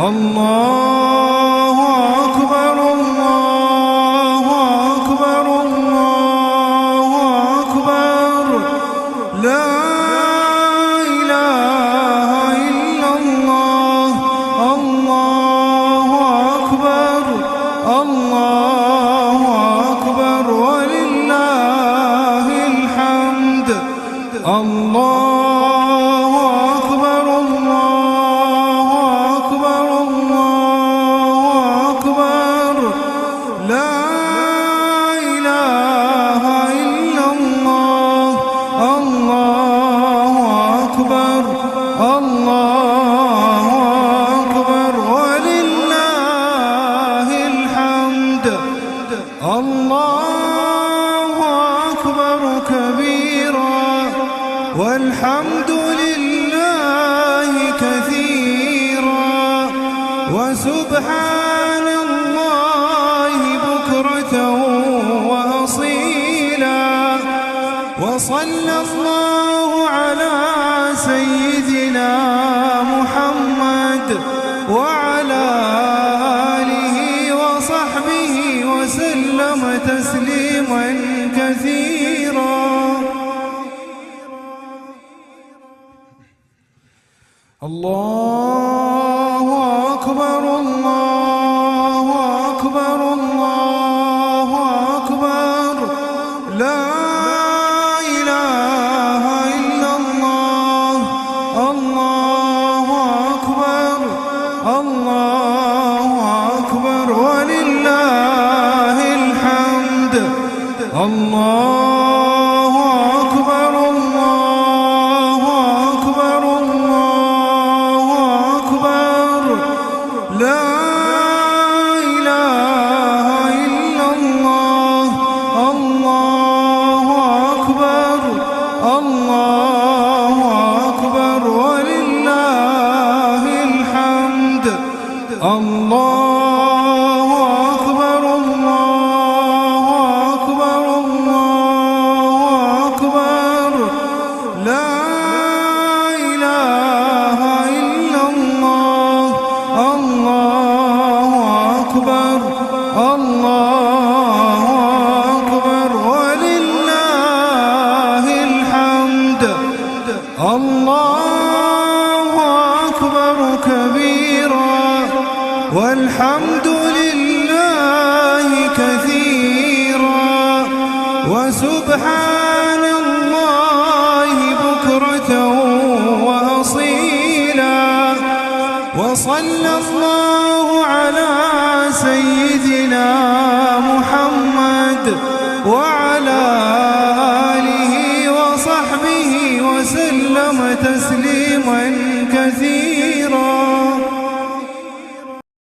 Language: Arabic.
الله أكبر الله أكبر الله أكبر لا إله إلا الله الله أكبر الله أكبر ولله الحمد الله أكبر الله أكبر الله أكبر لا إله إلا الله الله أكبر الله أكبر ولله الحمد الله أكبر كبيرا والحمد لله كثيرا وسبحان الله بكرة وأصيلا وصلى الله على سيدنا محمد وعلى آله وصحبه وسلم تسليما كثيرا الله أكبر الله أكبر الله أكبر لا إله إلا الله الله أكبر الله أكبر ولله الحمد الله أكبر الله أكبر الله أكبر لا إله إلا الله الله أكبر الله أكبر ولله الحمد الله أكبر الله أكبر الله أكبر لا إله إلا الله الله أكبر الله أكبر ولله الحمد الله أكبر كبيرا والحمد لله كثيرا وسبحان الله بكرة وأصيلا وصلى الله على سيدنا محمد وعلى آله وصحبه وسلم تسليما كثيرا